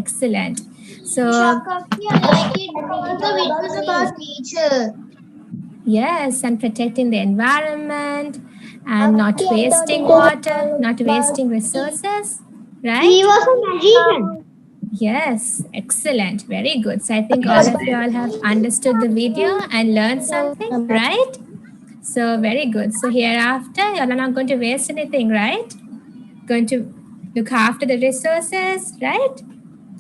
Speaker 3: Excellent. So,
Speaker 5: Shakaki, I like it because the video was about nature.
Speaker 3: yes, and protecting the environment and not wasting water, not wasting resources, right?
Speaker 5: He was a magician.
Speaker 3: Yes, excellent. Very good. So I think all of you all have understood the video and learned something, right? So very good. So hereafter, you're not going to waste anything, right? Going to look after the resources, right?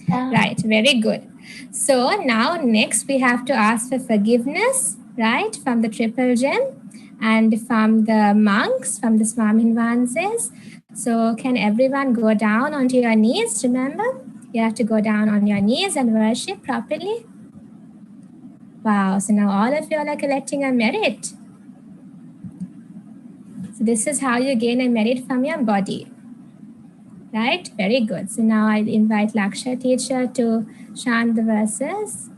Speaker 3: Right, very good. So now next we have to ask for forgiveness, right? From the triple gem and from the monks, from the Swamin Vanses. So can everyone go down onto your knees? Remember, you have to go down on your knees and worship properly. Wow, so now all of you all are collecting a merit. So this is how you gain a merit from your body. Right? Very good. So now I invite Laksha teacher to chant the verses.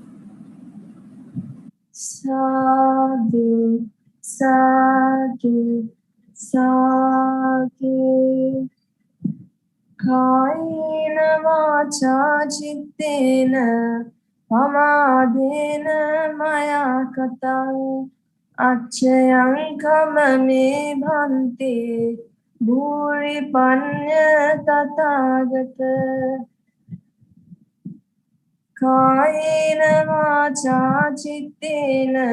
Speaker 3: Sadhu, sadhu, sadhu. Kayena vacha chittena pamadena maya katang achayam kamame bhante Bhuri panya tathagata Kayena vacha chittena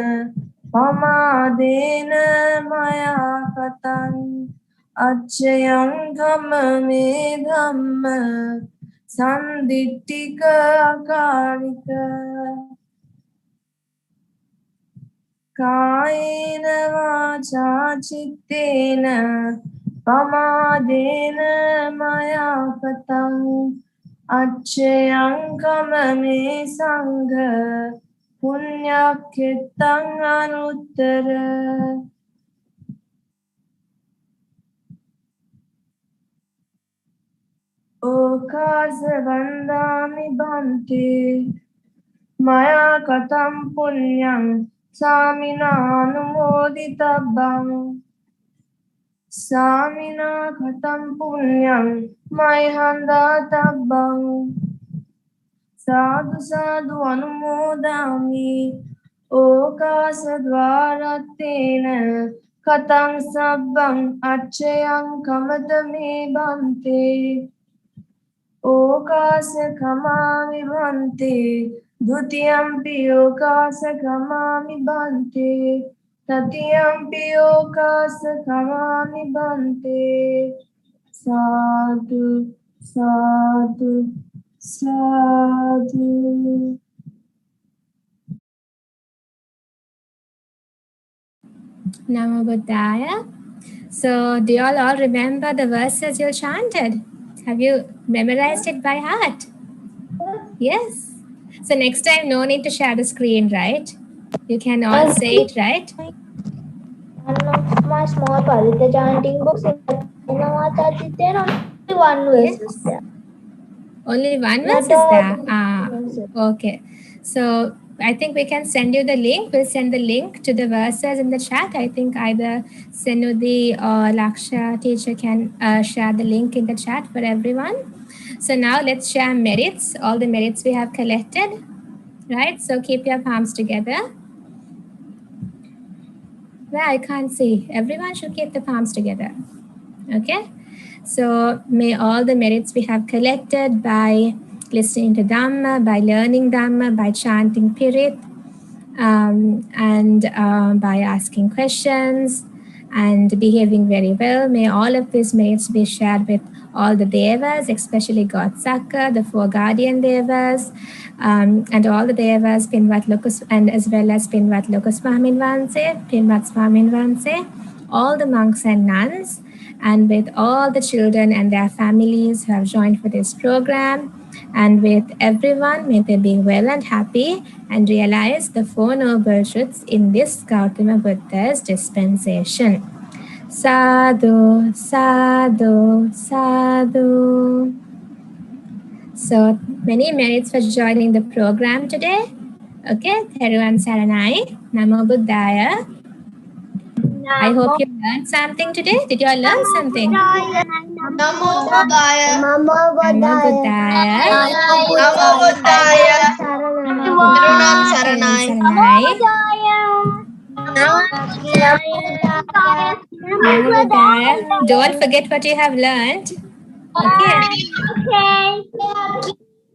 Speaker 3: pamadena maya katang achayam kamame dhamma sandittika akarika Kayena vacha chittena pamadena maya katang achayam kamame sangha punyaketang anuttara Okasa vandami bhante maya katam punyam samina anumoditabang Samina katam punyam maihanda tabbang Sadhu sadhu anumodami Okasa dvaratena
Speaker 1: Katang sabbang achayang kamadame bante. Okasa kamami bante. Dutiyampi okasa kamami bante. Tatiyampi okasa kamami bante. Sadhu, sadhu, sadhu.
Speaker 3: Namo Buddhaya. So, do you all remember the verses you chanted? Have you memorized it by heart? Yes. So, next time, no need to share the screen, right? You can all say it, right?
Speaker 5: One of my small Parita chanting books in there only one verse is there.
Speaker 3: Only one verse
Speaker 5: Not
Speaker 3: is
Speaker 5: all
Speaker 3: there.
Speaker 5: verses.
Speaker 3: Okay. So I think we can send you the link. We'll send the link to the verses in the chat. I think either Senudi or Laksha teacher can share the link in the chat for everyone. So now let's share merits, all the merits we have collected, right? So keep your palms together. Well, I can't see. Everyone should keep the palms together. Okay. So may all the merits we have collected by listening to Dhamma, by learning Dhamma, by chanting Pirit, and by asking questions and behaving very well. May all of these merits be shared with all the devas, especially God Saka, the four guardian devas, and all the devas, Pinvat Lokus, and as well as Pinvat Lokus Swamin Vanse, Pinvat Swamin Vanse, all the monks and nuns, and with all the children and their families who have joined for this program, and with everyone, may they be well and happy and realize the Four Noble Truths in this Gautama Buddha's dispensation. Sadhu, sadhu, sadhu. So many merits for joining the program today. Okay, Theruvan Saranai, Namo Buddhaya. I hope you learned something today. Did you all learn something?
Speaker 1: Namo Buddhaya.
Speaker 5: Namo
Speaker 3: Namo
Speaker 5: Buddhaya.
Speaker 3: Buddhaya.
Speaker 1: Namo Buddhaya. Terunan
Speaker 3: Theruvan
Speaker 1: Saranai.
Speaker 3: Saranai. Namo Buddhaya. Don't forget what you have learned. Okay.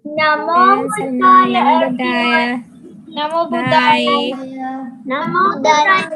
Speaker 5: Namo
Speaker 3: Theruvan Saranai. Namo Buddhaya.
Speaker 5: Namo
Speaker 3: Bye.
Speaker 5: Namo Buddhaya.